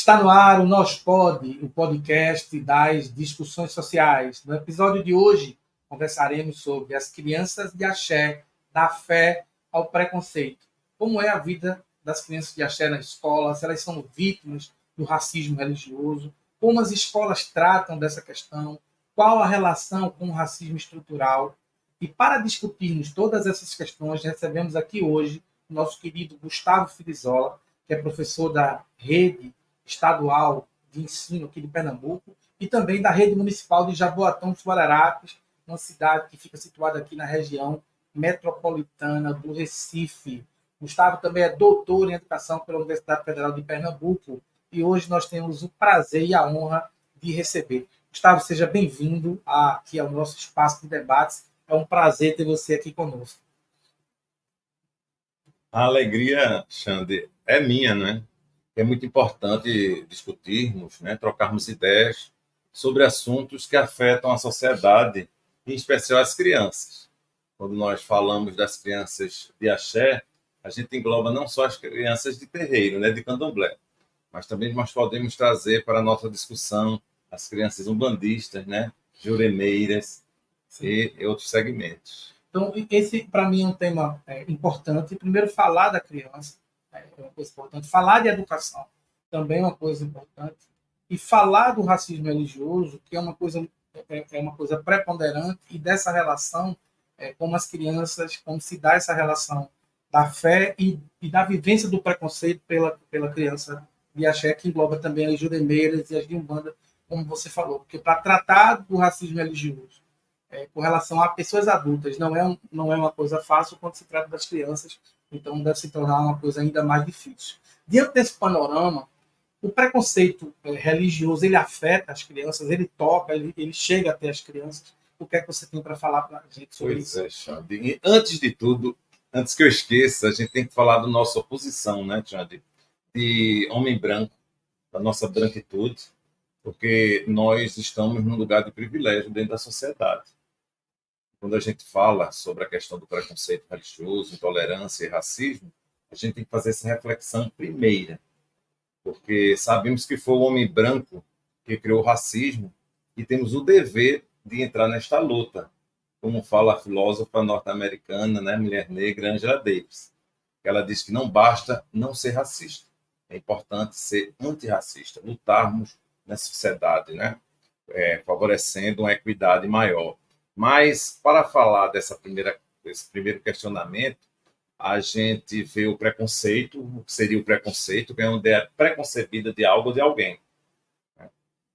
Está no ar o Nós Pod, o podcast das discussões sociais. No episódio de hoje, conversaremos sobre as crianças de axé, da fé ao preconceito. Como é a vida das crianças de axé na escola, se elas são vítimas do racismo religioso, como as escolas tratam dessa questão, qual a relação com o racismo estrutural. E para discutirmos todas essas questões, recebemos aqui hoje o nosso querido Gustavo Filizola, que é professor da rede estadual de ensino aqui de Pernambuco e também da rede municipal de Jaboatão dos Guararapes, uma cidade que fica situada aqui na região metropolitana do Recife. Gustavo também é doutor em educação pela Universidade Federal de Pernambuco e hoje nós temos o prazer e a honra de receber. Gustavo, seja bem-vindo aqui ao nosso espaço de debates. É um prazer ter você aqui conosco. A alegria, Xande, é minha, né? É muito importante discutirmos, né, trocarmos ideias sobre assuntos que afetam a sociedade, em especial as crianças. Quando nós falamos das crianças de axé, a gente engloba não só as crianças de terreiro, né, de candomblé, mas também nós podemos trazer para a nossa discussão as crianças umbandistas, né, juremeiras e outros segmentos. Então, esse, para mim, é um tema importante. Primeiro, falar da criança é uma coisa importante. Falar de educação também é uma coisa importante. E falar do racismo religioso, que é uma coisa preponderante, e dessa relação, como as crianças, como se dá essa relação da fé e da vivência do preconceito pela criança de axé, que engloba também as juremeiras e as de umbanda, como você falou. Porque para tratar do racismo religioso, com relação a pessoas adultas, não é uma coisa fácil quando se trata das crianças, então deve se tornar uma coisa ainda mais difícil. Diante desse panorama, o preconceito religioso, ele afeta as crianças, ele toca, ele chega até as crianças. O que é que você tem para falar para a gente sobre isso? Pois é, Xande. E antes de tudo, antes que eu esqueça, a gente tem que falar da nossa oposição, né, Xande? De homem branco, da nossa branquitude, porque nós estamos num lugar de privilégio dentro da sociedade. Quando a gente fala sobre a questão do preconceito religioso, intolerância e racismo, a gente tem que fazer essa reflexão primeira, porque sabemos que foi o homem branco que criou o racismo e temos o dever de entrar nesta luta, como fala a filósofa norte-americana, né, mulher negra, Angela Davis. Ela diz que não basta não ser racista, é importante ser antirracista, lutarmos na sociedade, né, favorecendo uma equidade maior. Mas, para falar desse primeiro questionamento, a gente vê o preconceito, o que seria o preconceito, que é uma ideia preconcebida de algo ou de alguém.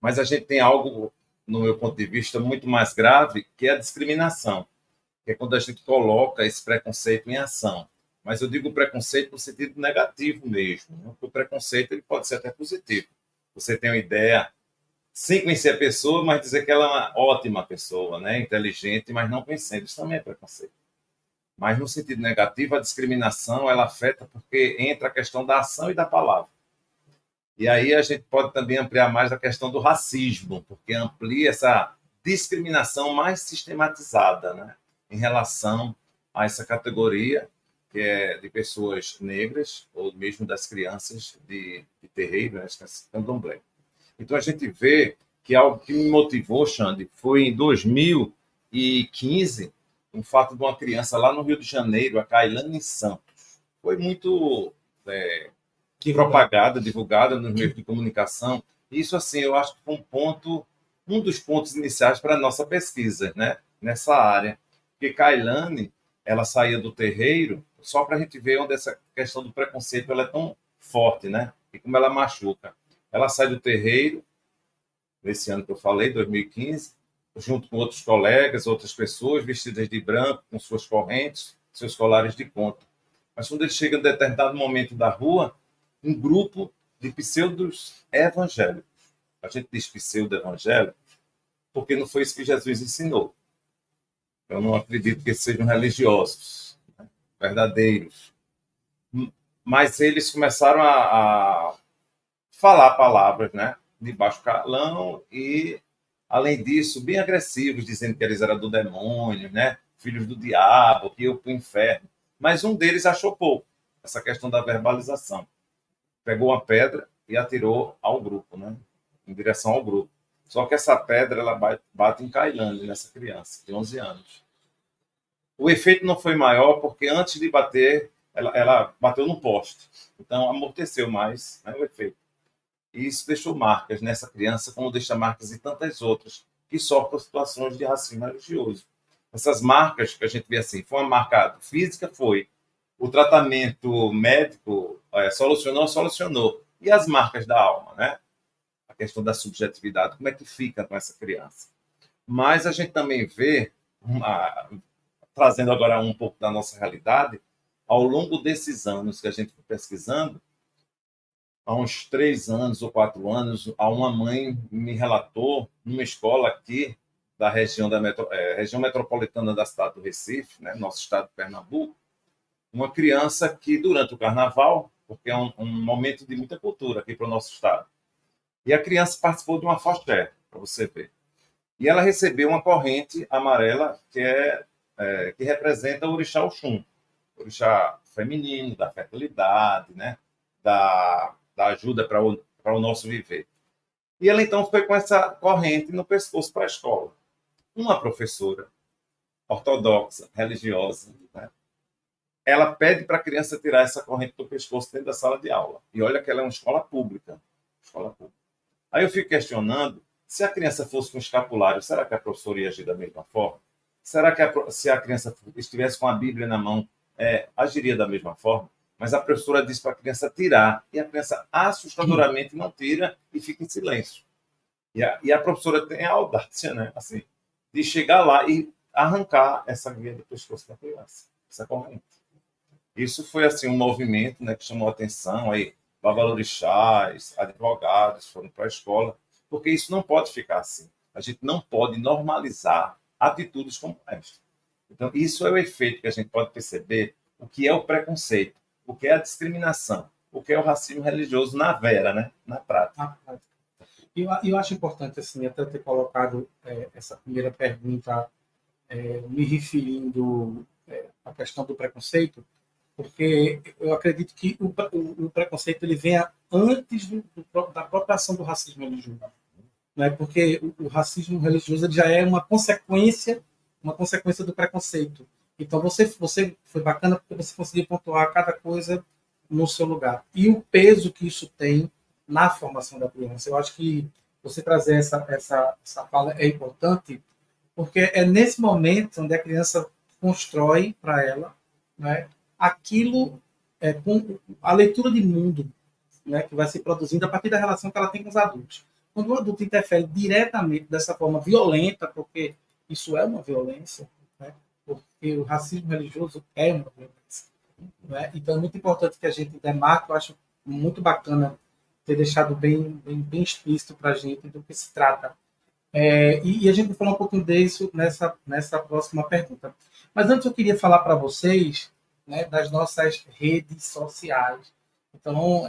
Mas a gente tem algo, no meu ponto de vista, muito mais grave, que é a discriminação, que é quando a gente coloca esse preconceito em ação. Mas eu digo preconceito no sentido negativo mesmo, né? Porque o preconceito ele pode ser até positivo. Você tem uma ideia sem conhecer a pessoa, mas dizer que ela é uma ótima pessoa, né? Inteligente, mas não conhecendo. Isso também é preconceito. Mas no sentido negativo, a discriminação ela afeta porque entra a questão da ação e da palavra. E aí a gente pode também ampliar mais a questão do racismo, porque amplia essa discriminação mais sistematizada, né? Em relação a essa categoria que é de pessoas negras ou mesmo das crianças de terreiro, né? Candomblé. Então, a gente vê que algo que me motivou, Xande, foi em 2015, um fato de uma criança lá no Rio de Janeiro, a Kailane Santos. Foi muito propagada, divulgada nos meios de comunicação. Isso, assim, eu acho que foi um dos pontos iniciais para a nossa pesquisa, né, nessa área. Porque Kailane, ela saía do terreiro, só para a gente ver onde essa questão do preconceito ela é tão forte, né, e como ela machuca. Ela sai do terreiro, nesse ano que eu falei, 2015, junto com outros colegas, outras pessoas, vestidas de branco, com suas correntes, seus colares de conta. Mas quando ele chega em determinado momento da rua, um grupo de pseudos evangélicos. A gente diz pseudo-evangélicos porque não foi isso que Jesus ensinou. Eu não acredito que sejam religiosos, né, verdadeiros. Mas eles começaram a falar palavras, né, de baixo calão e, além disso, bem agressivos, dizendo que eles eram do demônio, né, filhos do diabo, que iam para o inferno. Mas um deles achou pouco essa questão da verbalização. Pegou uma pedra e atirou ao grupo, né? Em direção ao grupo. Só que essa pedra ela bate em Cailândia, nessa criança, de 11 anos. O efeito não foi maior porque antes de bater, ela bateu no poste. Então, amorteceu mais, né, o efeito. E isso deixou marcas nessa criança, como deixa marcas em tantas outras que sofrem situações de racismo religioso. Essas marcas que a gente vê assim, foi uma marca física, foi. O tratamento médico solucionou. E as marcas da alma, né? A questão da subjetividade, como é que fica com essa criança? Mas a gente também vê, trazendo agora um pouco da nossa realidade, ao longo desses anos que a gente foi pesquisando, há uns 3 anos ou 4 anos, uma mãe me relatou, numa escola aqui da região, região metropolitana da cidade do Recife, né, nosso estado de Pernambuco, uma criança que, durante o carnaval, porque é um momento de muita cultura aqui para o nosso estado, e a criança participou de uma foché, para você ver. E ela recebeu uma corrente amarela que representa o orixá Oxum, o orixá feminino, da fertilidade, né? da ajuda para o nosso viver. E ela então foi com essa corrente no pescoço para a escola. Uma professora ortodoxa, religiosa, né? Ela pede para a criança tirar essa corrente do pescoço dentro da sala de aula. E olha que ela é uma escola pública. Escola pública. Aí eu fico questionando, se a criança fosse com escapulário, será que a professora ia agir da mesma forma? Será que se a criança estivesse com a Bíblia na mão, agiria da mesma forma? Mas a professora disse para a criança tirar, e a criança assustadoramente não tira e fica em silêncio. E a professora tem a audácia, né, assim, de chegar lá e arrancar essa guia do pescoço da criança, essa corrente. Isso foi assim um movimento, né, que chamou a atenção, aí babalorixás, advogados foram para a escola, porque isso não pode ficar assim. A gente não pode normalizar atitudes como esta. Então, isso é o efeito que a gente pode perceber, o que é o preconceito, o que é a discriminação, o que é o racismo religioso na vera, né, na prática. Eu acho importante, assim, até ter colocado essa primeira pergunta, me referindo à questão do preconceito, porque eu acredito que o preconceito ele vem antes da própria ação do racismo religioso, né? Porque o racismo religioso ele já é uma consequência do preconceito. Então você foi bacana porque você conseguiu pontuar cada coisa no seu lugar e o peso que isso tem na formação da criança. Eu acho que você trazer essa fala é importante porque é nesse momento onde a criança constrói para ela, né, aquilo com a leitura de mundo, né, que vai se produzindo a partir da relação que ela tem com os adultos. Quando o adulto interfere diretamente dessa forma violenta, porque isso é uma violência, né, porque o racismo religioso é uma violência, né, então é muito importante que a gente demarque, eu acho muito bacana ter deixado bem explícito para a gente do que se trata. E a gente vai falar um pouquinho disso nessa próxima pergunta. Mas antes eu queria falar para vocês, né, das nossas redes sociais. Então,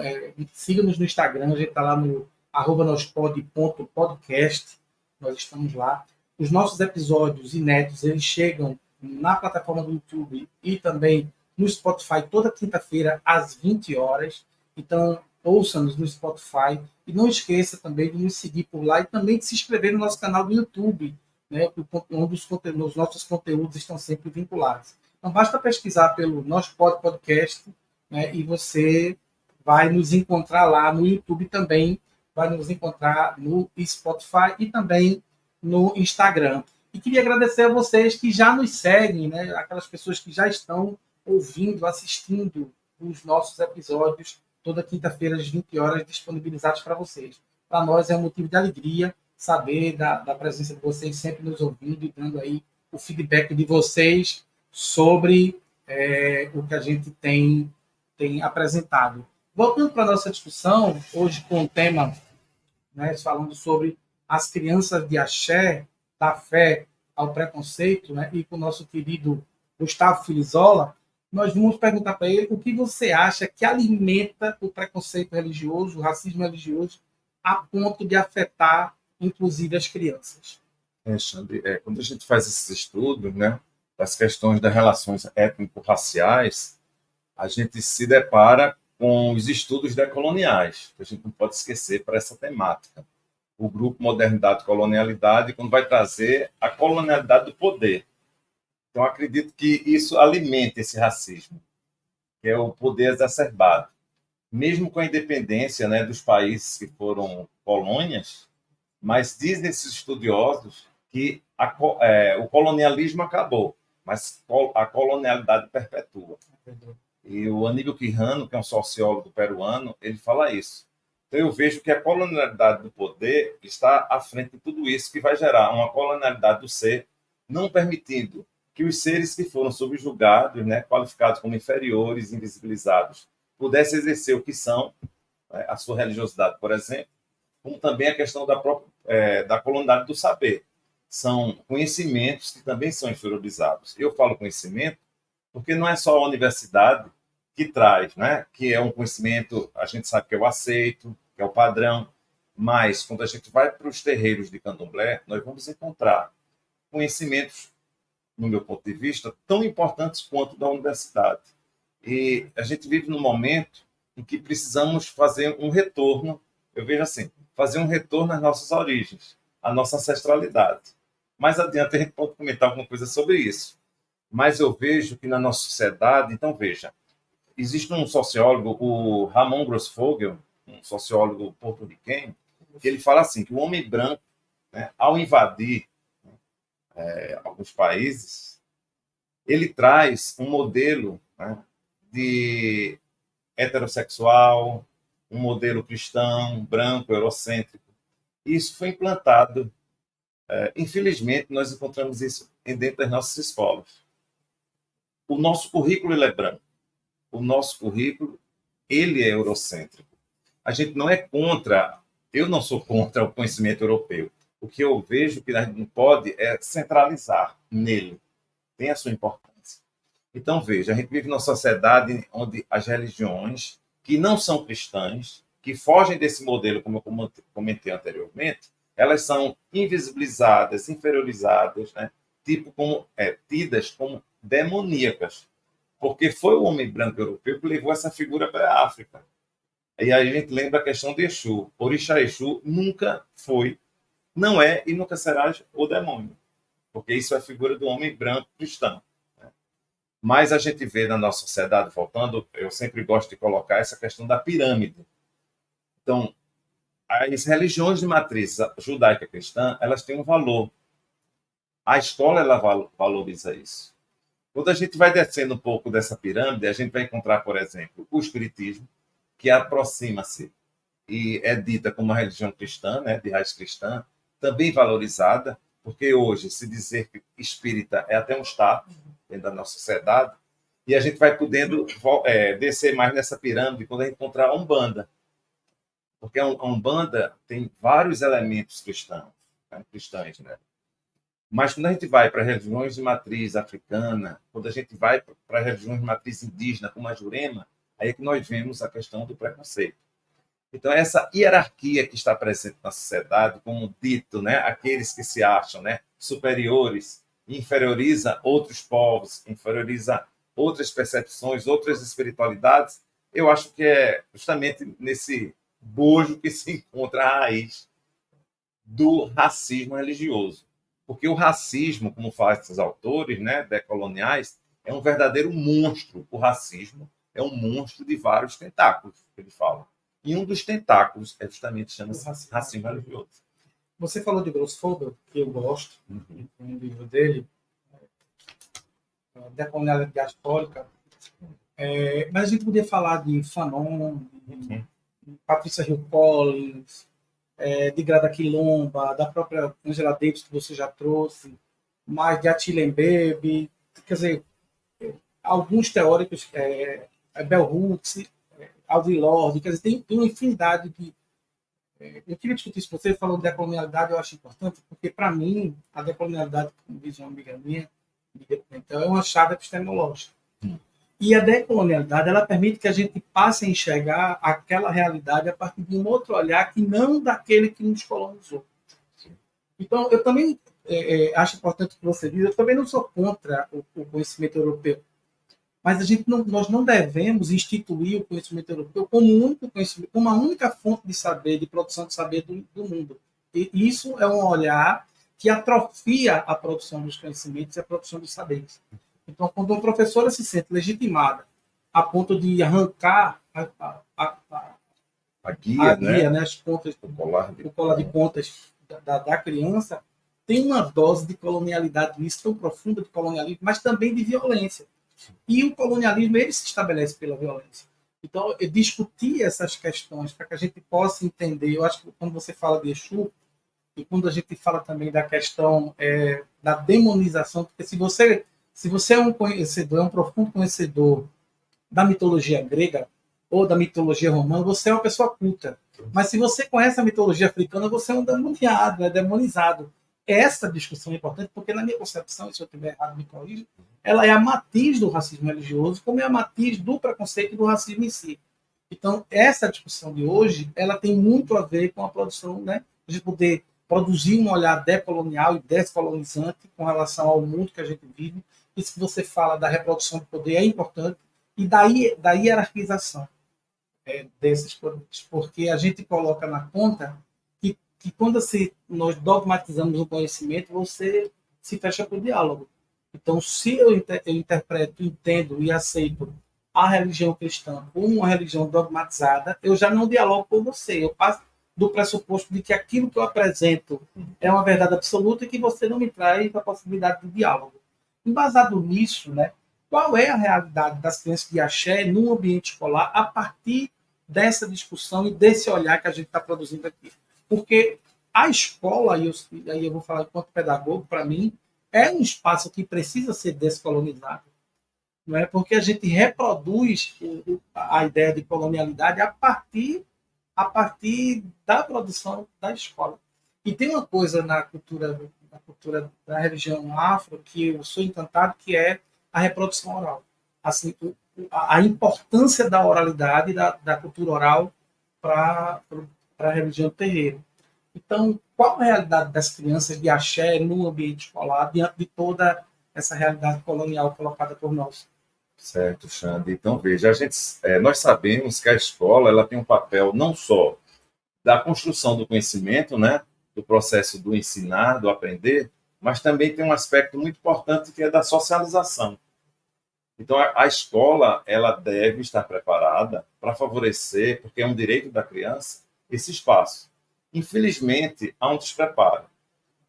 siga-nos no Instagram, a gente está lá no @nospod.podcast, nós estamos lá. Os nossos episódios inéditos, eles chegam na plataforma do YouTube e também no Spotify toda quinta-feira às 20 horas. Então, ouça-nos no Spotify e não esqueça também de nos seguir por lá e também de se inscrever no nosso canal do YouTube, né, onde os nossos conteúdos estão sempre vinculados. Então, basta pesquisar pelo Nosso Podcast, né, e você vai nos encontrar lá no YouTube também, vai nos encontrar no Spotify e também no Instagram. E queria agradecer a vocês que já nos seguem, né, aquelas pessoas que já estão ouvindo, assistindo os nossos episódios toda quinta-feira às 20 horas disponibilizados para vocês. Para nós é um motivo de alegria saber da presença de vocês sempre nos ouvindo e dando aí o feedback de vocês sobre o que a gente tem apresentado. Voltando para a nossa discussão, hoje com o tema, né, falando sobre as crianças de axé, da fé ao preconceito, né, e com o nosso querido Gustavo Filizola, nós vamos perguntar para ele o que você acha que alimenta o preconceito religioso, o racismo religioso, a ponto de afetar, inclusive, as crianças. Xandri, quando a gente faz esses estudos, né, das questões das relações étnico-raciais, a gente se depara com os estudos decoloniais, que a gente não pode esquecer para essa temática. O grupo Modernidade e Colonialidade, quando vai trazer a colonialidade do poder. Então, acredito que isso alimenta esse racismo, que é o poder exacerbado. Mesmo com a independência, né, dos países que foram colônias, mas dizem esses estudiosos que o colonialismo acabou, mas a colonialidade perpetua. E o Aníbal Quijano, que é um sociólogo peruano, ele fala isso. Então eu vejo que a colonialidade do poder está à frente de tudo isso, que vai gerar uma colonialidade do ser, não permitindo que os seres que foram subjugados, né, qualificados como inferiores, invisibilizados, pudessem exercer o que são, né, a sua religiosidade, por exemplo, como também a questão da colonialidade do saber. São conhecimentos que também são inferiorizados. Eu falo conhecimento porque não é só a universidade que traz, né, que é um conhecimento, a gente sabe que é o aceito, que é o padrão, mas quando a gente vai para os terreiros de candomblé, nós vamos encontrar conhecimentos, no meu ponto de vista, tão importantes quanto da universidade. E a gente vive num momento em que precisamos fazer um retorno, eu vejo assim, fazer um retorno às nossas origens, à nossa ancestralidade. Mais adiante a gente pode comentar alguma coisa sobre isso. Mas eu vejo que na nossa sociedade, então veja, existe um sociólogo, o Ramon Grossfogel, um sociólogo porto-riquenho, que ele fala assim, que o homem branco, né, ao invadir alguns países, ele traz um modelo, né, de heterossexual, um modelo cristão, branco, eurocêntrico. Isso foi implantado. Infelizmente, nós encontramos isso dentro das nossas escolas. O nosso currículo ele é branco. O nosso currículo ele é eurocêntrico. A gente não é contra, eu não sou contra o conhecimento europeu. O que eu vejo que a gente não pode é centralizar nele. Tem a sua importância. Então, veja, a gente vive numa sociedade onde as religiões que não são cristãs, que fogem desse modelo, como eu comentei anteriormente, elas são invisibilizadas, inferiorizadas, né? Tidas como demoníacas, porque foi o homem branco europeu que levou essa figura para a África. E aí a gente lembra a questão de Exu. Orixá Exu nunca foi, não é e nunca será o demônio, porque isso é a figura do homem branco cristão. Mas a gente vê na nossa sociedade, voltando, eu sempre gosto de colocar essa questão da pirâmide. Então, as religiões de matriz judaica cristã, elas têm um valor. A escola, ela valoriza isso. Quando a gente vai descendo um pouco dessa pirâmide, a gente vai encontrar, por exemplo, o espiritismo, que aproxima-se e é dita como uma religião cristã, né, de raiz cristã, também valorizada, porque hoje se dizer que espírita é até um status dentro da nossa sociedade, e a gente vai podendo descer mais nessa pirâmide quando a gente encontrar a Umbanda, porque a Umbanda tem vários elementos cristãos, né, cristãs, né? Mas quando a gente vai para religiões de matriz africana, quando a gente vai para religiões de matriz indígena, como a Jurema, aí é que nós vemos a questão do preconceito. Então, essa hierarquia que está presente na sociedade, como dito, né, aqueles que se acham, né, superiores, inferioriza outros povos, inferioriza outras percepções, outras espiritualidades, eu acho que é justamente nesse bojo que se encontra a raiz do racismo religioso. Porque o racismo, como fazem esses autores, né, decoloniais, é um verdadeiro monstro. O racismo é um monstro de vários tentáculos, que ele fala. E um dos tentáculos é justamente chama-se racismo religioso. Você falou de Grossfogel, que eu gosto, um livro dele, Decolonialidade Diaspórica, mas a gente podia falar de Fanon, de Patrícia Hill Collins, de Grada Quilomba, da própria Angela Davis, que você já trouxe, mas de Attila Mbembe, quer dizer, alguns teóricos, Bell Hooks, Alvin Lorde, quer dizer, tem uma infinidade de... Eu queria discutir isso com você, falando de decolonialidade, eu acho importante, porque, para mim, a decolonialidade, como diz uma amiga minha, então, é uma chave epistemológica. E a decolonialidade, ela permite que a gente passe a enxergar aquela realidade a partir de um outro olhar que não daquele que nos colonizou. Então, eu também acho importante que você diga, eu também não sou contra o conhecimento europeu. Mas nós não devemos instituir o conhecimento europeu como um único conhecimento, como a única fonte de saber, de produção de saber do mundo. E isso é um olhar que atrofia a produção dos conhecimentos e a produção dos saberes. Então, quando uma professora se sente legitimada a ponto de arrancar A guia, né, as pontas, o colar de pontas da criança, tem uma dose de colonialidade nisso tão profunda de colonialismo, mas também de violência. E o colonialismo ele se estabelece pela violência. Então, eu discutir essas questões para que a gente possa entender. Eu acho que quando você fala de Exu, e quando a gente fala também da questão da demonização, porque se você é um conhecedor, é um profundo conhecedor da mitologia grega ou da mitologia romana, você é uma pessoa culta. Mas se você conhece a mitologia africana, você é um demoniado, é demonizado. Essa discussão é importante porque, na minha concepção, se eu estiver errado, me corrija, ela é a matriz do racismo religioso, como é a matriz do preconceito e do racismo em si. Então, essa discussão de hoje, ela tem muito a ver com a produção, né? A gente poder produzir um olhar decolonial e descolonizante com relação ao mundo que a gente vive. Isso que você fala da reprodução do poder é importante, e da hierarquização desses produtos, porque a gente coloca na conta que quando nós dogmatizamos o conhecimento, você se fecha para o diálogo. Então, se eu interpreto, entendo e aceito a religião cristã como uma religião dogmatizada, eu já não dialogo com você. Eu passo do pressuposto de que aquilo que eu apresento é uma verdade absoluta e que você não me traz a possibilidade de diálogo. Embasado nisso, né, qual é a realidade das crianças de axé no ambiente escolar a partir dessa discussão e desse olhar que a gente está produzindo aqui? Porque a escola, e aí eu vou falar enquanto pedagogo, para mim, é um espaço que precisa ser descolonizado. Não é? Porque a gente reproduz a ideia de colonialidade a partir da produção da escola. E tem uma coisa na cultura da religião afro que eu sou encantado, que é a reprodução oral. Assim, a importância da oralidade, da cultura oral para a religião terreiro. Então, qual a realidade das crianças de axé no ambiente escolar, diante de toda essa realidade colonial colocada por nós? Certo, Xande. Então, veja, nós sabemos que a escola ela tem um papel não só da construção do conhecimento, né, do processo do ensinar, do aprender, mas também tem um aspecto muito importante que é da socialização. Então, a escola ela deve estar preparada para favorecer, porque é um direito da criança, esse espaço. Infelizmente, há um despreparo.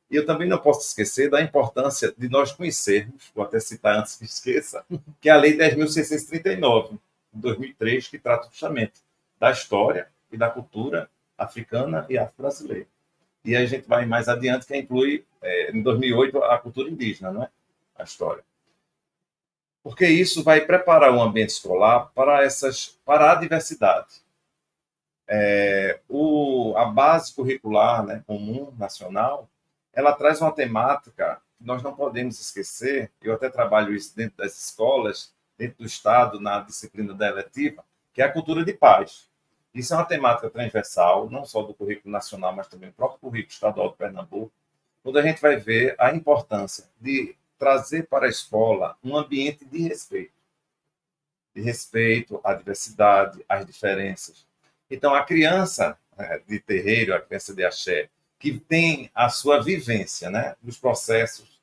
E eu também não posso esquecer da importância de nós conhecermos, vou até citar antes que esqueça, que é a Lei 10.639, de 2003, que trata justamente da história e da cultura africana e afro-brasileira. E a gente vai mais adiante, que inclui, em 2008, a cultura indígena, não é? A história. Porque isso vai preparar o ambiente escolar para a diversidade. A base curricular, né, comum, nacional, ela traz uma temática que nós não podemos esquecer. Eu até trabalho isso dentro das escolas, dentro do Estado, na disciplina da eletiva, que é a cultura de paz. Isso é uma temática transversal, não só do currículo nacional, mas também do próprio currículo estadual de Pernambuco, onde a gente vai ver a importância de trazer para a escola um ambiente de respeito à diversidade, às diferenças. Então, a criança de terreiro, a criança de axé, que tem a sua vivência, né, dos processos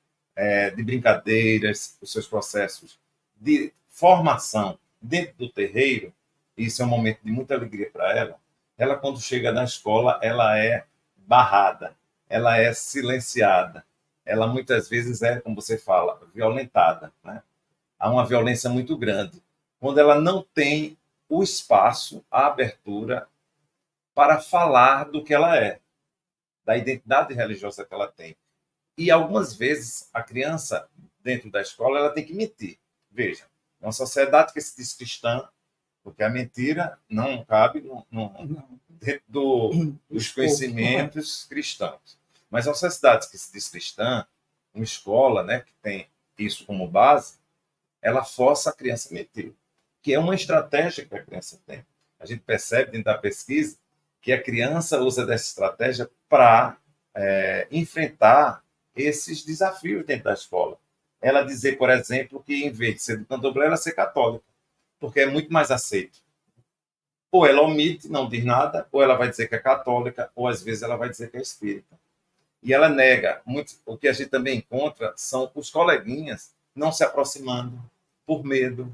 de brincadeiras, os seus processos de formação dentro do terreiro, isso é um momento de muita alegria para ela. Ela, quando chega na escola, ela é barrada, ela é silenciada, ela muitas vezes é, como você fala, violentada, né? Há uma violência muito grande quando ela não tem o espaço, a abertura para falar do que ela é, da identidade religiosa que ela tem. E algumas vezes a criança, dentro da escola, ela tem que mentir. Veja, é uma sociedade que se diz cristã, porque a mentira não cabe dentro dos conhecimentos cristãos. Mas é uma sociedade que se diz cristã, uma escola, né, que tem isso como base, ela força a criança a mentir, que é uma estratégia que a criança tem. A gente percebe dentro da pesquisa que a criança usa dessa estratégia para enfrentar esses desafios dentro da escola. ela dizer, por exemplo, que em vez de ser do candomblé, ela ser católica, porque é muito mais aceito. Ou ela omite, não diz nada, ou ela vai dizer que é católica, ou às vezes ela vai dizer que é espírita. E ela nega. Muito, o que a gente também encontra são os coleguinhas não se aproximando por medo,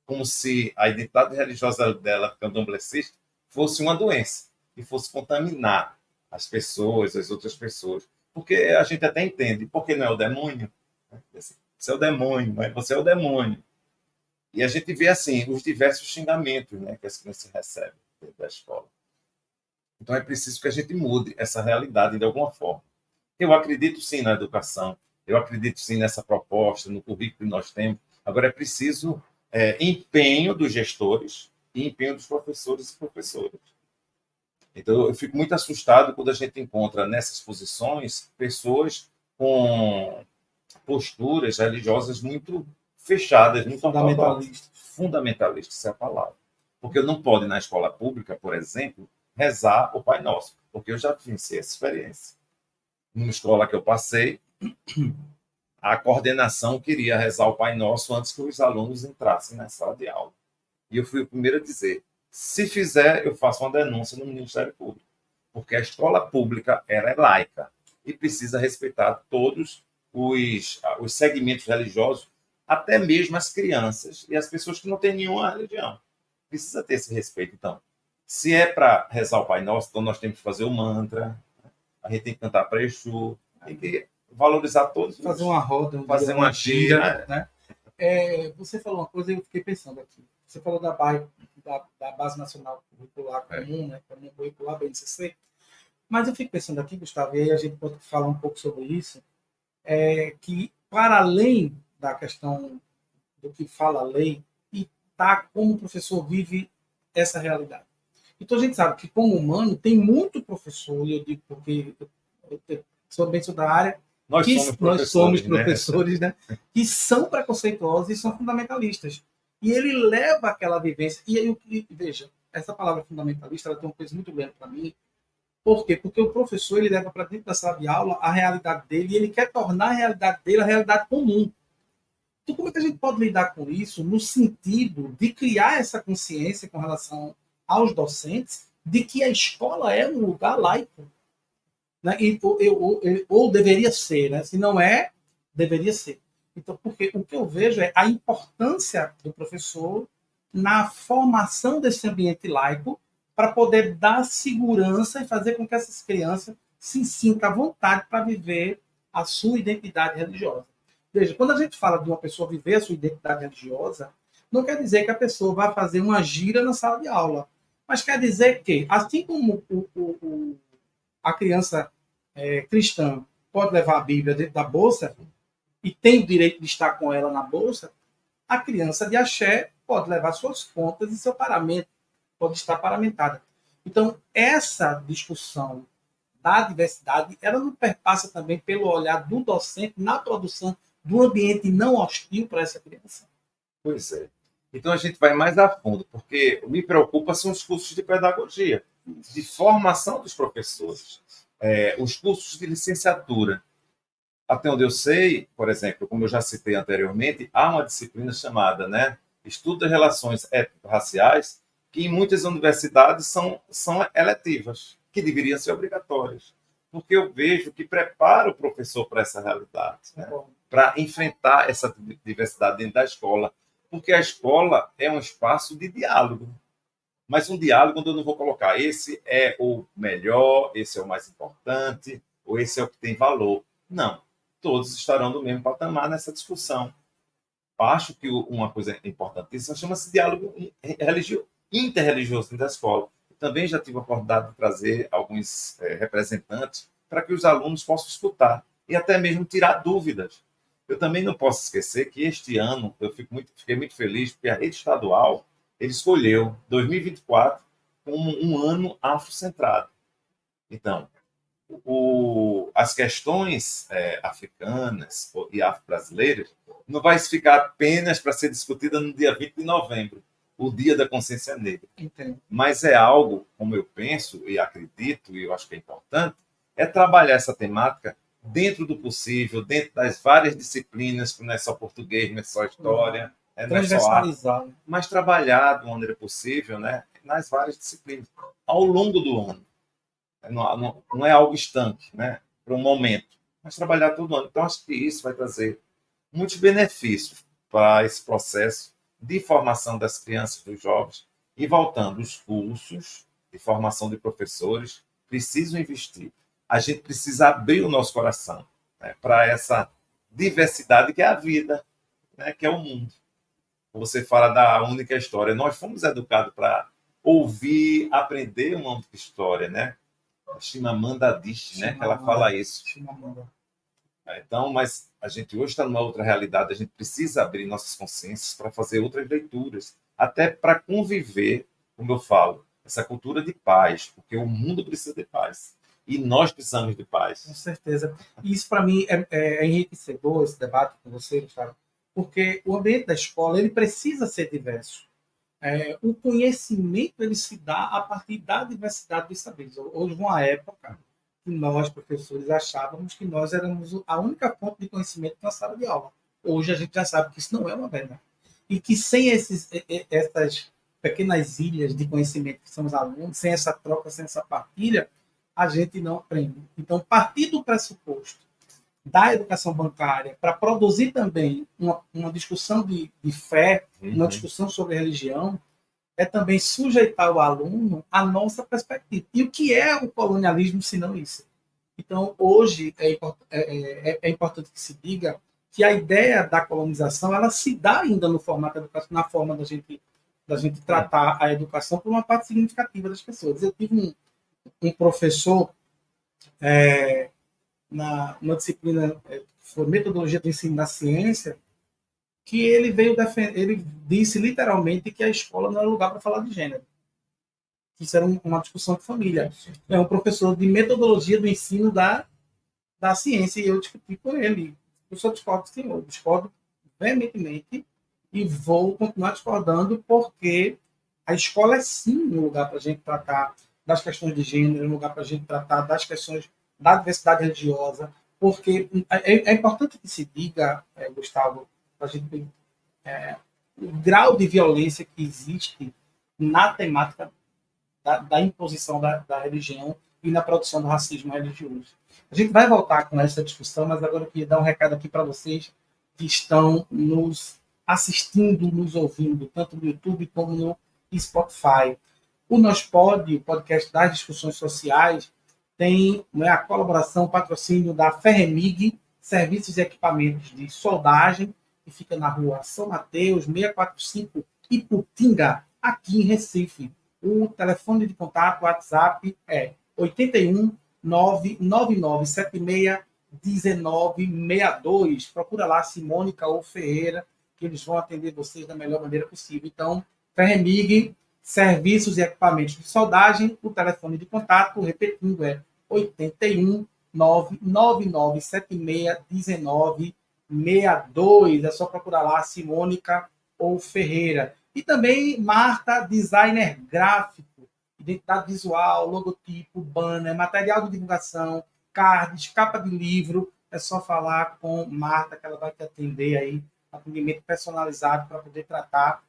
como se a identidade religiosa dela, candomblessista, fosse uma doença e fosse contaminar as pessoas, as outras pessoas. Porque a gente até entende, porque não é o demônio. Você é o demônio, mas você é o demônio. E a gente vê, assim, os diversos xingamentos, né, que as crianças recebem dentro da escola. Então é preciso que a gente mude essa realidade de alguma forma. Eu acredito sim na educação, eu acredito sim nessa proposta, no currículo que nós temos. Agora é preciso empenho dos gestores e empenho dos professores e professoras. Então eu fico muito assustado quando a gente encontra nessas posições pessoas com posturas religiosas muito fechadas, muito Fundamentalista. fundamentalistas, essa é a palavra. Porque eu não pode, na escola pública, por exemplo, rezar o Pai Nosso, porque eu já vivenciei essa experiência. Numa escola que eu passei, a coordenação queria rezar o Pai Nosso antes que os alunos entrassem na sala de aula. E eu fui o primeiro a dizer, se fizer, eu faço uma denúncia no Ministério Público, porque a escola pública ela é laica e precisa respeitar todos os segmentos religiosos, até mesmo as crianças e as pessoas que não têm nenhuma religião. Precisa ter esse respeito, então. Se é para rezar o Pai Nosso, então nós temos que fazer o mantra, a gente tem que cantar para Exu, tem que valorizar todos. Fazer uma roda, fazer uma gira, né? Você falou uma coisa e eu fiquei pensando aqui. Você falou da Base Nacional Curricular Comum, né? Comum Curricular, BNCC. Mas eu fico pensando aqui, Gustavo, e aí a gente pode falar um pouco sobre isso, que para além da questão do que fala a lei, e tá como o professor vive essa realidade. Então a gente sabe que como humano tem muito professor, e eu digo porque eu sou bem da área, nós somos professores, né? Que são preconceituosos e são fundamentalistas. E ele leva aquela vivência. E veja, essa palavra fundamentalista ela tem um peso muito grande para mim. Por quê? Porque o professor ele leva para dentro da sala de aula a realidade dele e ele quer tornar a realidade dele a realidade comum. Então, como é que a gente pode lidar com isso no sentido de criar essa consciência com relação aos docentes de que a escola é um lugar laico? Né? Ou deveria ser, né? Se não é, deveria ser. Então, porque o que eu vejo é a importância do professor na formação desse ambiente laico para poder dar segurança e fazer com que essas crianças se sintam à vontade para viver a sua identidade religiosa. Veja, quando a gente fala de uma pessoa viver a sua identidade religiosa, não quer dizer que a pessoa vai fazer uma gira na sala de aula, mas quer dizer que, assim como a criança cristã pode levar a Bíblia dentro da bolsa e tem o direito de estar com ela na bolsa, a criança de axé pode levar suas contas e seu paramento pode estar paramentada. Então, essa discussão da diversidade, ela não perpassa também pelo olhar do docente na produção do ambiente não hostil para essa criança? Pois é. Então a gente vai mais a fundo, porque me preocupa são os cursos de pedagogia, de formação dos professores, os cursos de licenciatura. Até onde eu sei, por exemplo, como eu já citei anteriormente, há uma disciplina chamada, né, Estudo das Relações Étnico-Raciais, que em muitas universidades são eletivas, que deveriam ser obrigatórias, porque eu vejo que prepara o professor para essa realidade, né, para enfrentar essa diversidade dentro da escola, porque a escola é um espaço de diálogo, mas um diálogo onde eu não vou colocar esse é o melhor, esse é o mais importante, ou esse é o que tem valor. Não, todos estarão no mesmo patamar nessa discussão. Acho que uma coisa importantíssima chama-se diálogo interreligioso dentro da escola. Eu também já tive a oportunidade de trazer alguns representantes para que os alunos possam escutar e até mesmo tirar dúvidas. Eu também não posso esquecer que este ano eu fiquei muito feliz porque a rede estadual ele escolheu 2024 como um ano afrocentrado. Então, as questões africanas e afro-brasileiras não vai ficar apenas para ser discutida no dia 20 de novembro, o Dia da Consciência Negra. Entendo. Mas é algo, como eu penso e acredito, e eu acho que é importante, é trabalhar essa temática dentro do possível, dentro das várias disciplinas, que não é só português, não é só história, não é só arte, mas trabalhar de uma maneira possível, né, nas várias disciplinas, ao longo do ano. Não é algo estanque, né, para um momento, mas trabalhar todo ano. Então, acho que isso vai trazer muitos benefícios para esse processo de formação das crianças e dos jovens. E voltando, os cursos de formação de professores precisam investir. A gente precisa abrir o nosso coração, né, para essa diversidade que é a vida, né, que é o mundo. Você fala da única história. Nós fomos educados para ouvir, aprender uma única história, né? A Chimamanda Adichie, né, que ela fala isso. Então, mas a gente hoje está numa outra realidade, a gente precisa abrir nossas consciências para fazer outras leituras, até para conviver, como eu falo, essa cultura de paz, porque o mundo precisa de paz. E nós precisamos de paz. Com certeza. E isso, para mim, é enriquecedor, esse debate com você, Gustavo, porque o ambiente da escola ele precisa ser diverso. O conhecimento ele se dá a partir da diversidade dos saberes. Houve uma época que nós, professores, achávamos que nós éramos a única fonte de conhecimento na sala de aula. Hoje a gente já sabe que isso não é uma verdade. E que sem essas pequenas ilhas de conhecimento que são os alunos, sem essa troca, sem essa partilha, a gente não aprende. Então, partir do pressuposto da educação bancária para produzir também uma discussão de fé, uma discussão sobre religião, é também sujeitar o aluno à nossa perspectiva. E o que é o colonialismo, se não isso? Então, hoje, é importante que se diga que a ideia da colonização ela se dá ainda no formato educacional, na forma da gente tratar a educação por uma parte significativa das pessoas. Eu tive um professor numa disciplina foi metodologia do ensino da ciência, que ele veio defender, ele disse literalmente que a escola não era lugar para falar de gênero. Isso era uma discussão de família. É um professor de metodologia do ensino da ciência, e eu discuti com ele. Eu só discordo, sim, eu discordo veementemente e vou continuar discordando, porque a escola é sim um lugar para a gente tratar das questões de gênero, um lugar para a gente tratar das questões da diversidade religiosa, porque é importante que se diga, Gustavo, a gente o grau de violência que existe na temática da imposição da religião e na produção do racismo religioso. A gente vai voltar com essa discussão, mas agora eu queria dar um recado aqui para vocês que estão nos assistindo, nos ouvindo, tanto no YouTube como no Spotify. O o podcast das discussões sociais, tem a colaboração, o patrocínio da Ferremig, Serviços e Equipamentos de Soldagem, que fica na rua São Mateus, 645, Iputinga, aqui em Recife. O telefone de contato, WhatsApp, é 81 99976 1962. Procura lá Simônica ou Ferreira, que eles vão atender vocês da melhor maneira possível. Então, Ferremig, Serviços e Equipamentos de Soldagem, o telefone de contato, repetindo, é 81 99976 1962. É só procurar lá Simônica ou Ferreira. E também Marta, designer gráfico, identidade visual, logotipo, banner, material de divulgação, cards, capa de livro. É só falar com Marta, que ela vai te atender aí, atendimento personalizado para poder tratar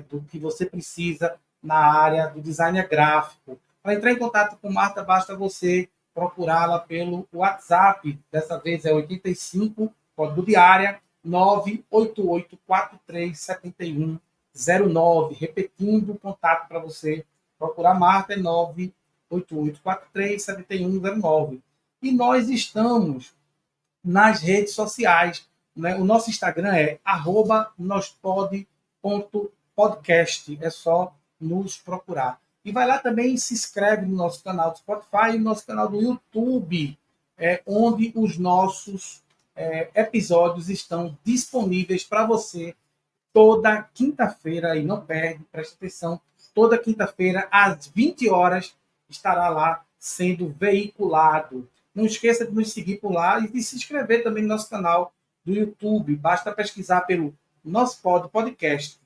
do que você precisa na área do design gráfico. Para entrar em contato com Marta, basta você procurá-la pelo WhatsApp. Dessa vez é 85, código de área, 988437109. Repetindo, o contato para você procurar Marta é 988437109. E nós estamos nas redes sociais. Né? O nosso Instagram é @nospod.podcast. É só nos procurar. E vai lá também e se inscreve no nosso canal do Spotify e no nosso canal do YouTube, onde os nossos episódios estão disponíveis para você toda quinta-feira. E não perde, preste atenção, toda quinta-feira, às 20 horas, estará lá sendo veiculado. Não esqueça de nos seguir por lá e de se inscrever também no nosso canal do YouTube. Basta pesquisar pelo Nosso Podcast.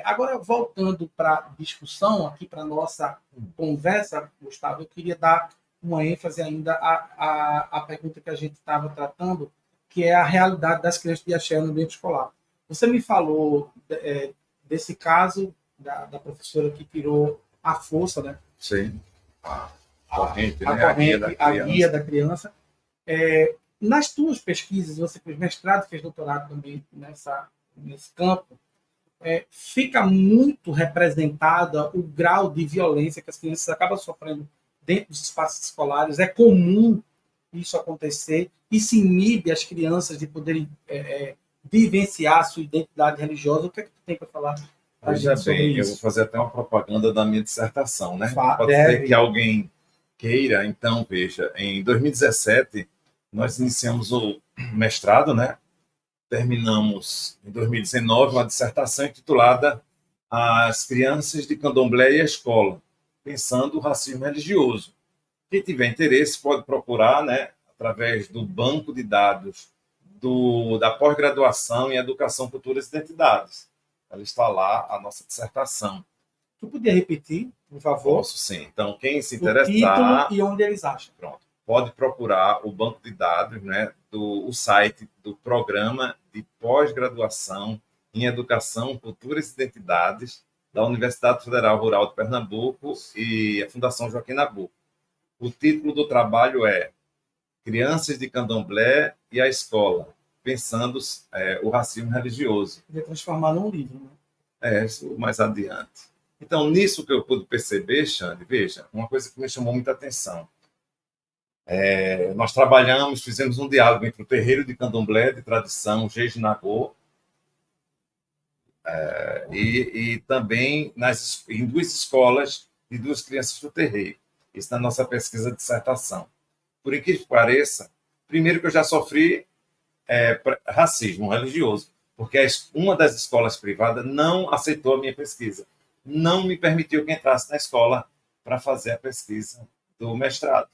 Agora, voltando para a discussão, aqui para a nossa conversa, Gustavo, eu queria dar uma ênfase ainda à pergunta que a gente estava tratando, que é a realidade das crianças de axé no ambiente escolar. Você me falou desse caso da professora que tirou a força, né? Sim. A corrente, a né? corrente, a guia da criança. Nas tuas pesquisas, você fez mestrado, fez doutorado também nesse campo, fica muito representada o grau de violência que as crianças acabam sofrendo dentro dos espaços escolares. É comum isso acontecer e se inibe as crianças de poderem vivenciar a sua identidade religiosa. O que é que tu tem para falar para a gente sobre isso? Eu vou fazer até uma propaganda da minha dissertação, né? Pode Deve. ser que alguém queira. Então, veja, em 2017, nós iniciamos o mestrado, né? Terminamos em 2019 uma dissertação intitulada As Crianças de Candomblé e a Escola, pensando o racismo religioso. Quem tiver interesse pode procurar, né, através do banco de dados da pós-graduação em Educação, Culturas e Identidades. Ela está lá, a nossa dissertação. Tu podia repetir, por favor? Posso, sim. Então, quem se O interessar... título e onde eles acham. Pronto. Pode procurar o banco de dados, né, o site do Programa de Pós-Graduação em Educação, Culturas e Identidades da Universidade Federal Rural de Pernambuco e a Fundação Joaquim Nabuco. O título do trabalho é Crianças de Candomblé e a Escola, pensando o racismo religioso. Podia transformar num livro, né? Isso mais adiante. Então, nisso que eu pude perceber, Xande, veja, uma coisa que me chamou muita atenção. Nós trabalhamos, fizemos um diálogo entre o terreiro de Candomblé de tradição Jejinagô e também em duas escolas e duas crianças do terreiro. Isso na nossa pesquisa de dissertação. Por incrível que pareça, primeiro que eu já sofri racismo religioso, porque uma das escolas privadas não aceitou a minha pesquisa, não me permitiu que entrasse na escola para fazer a pesquisa do mestrado.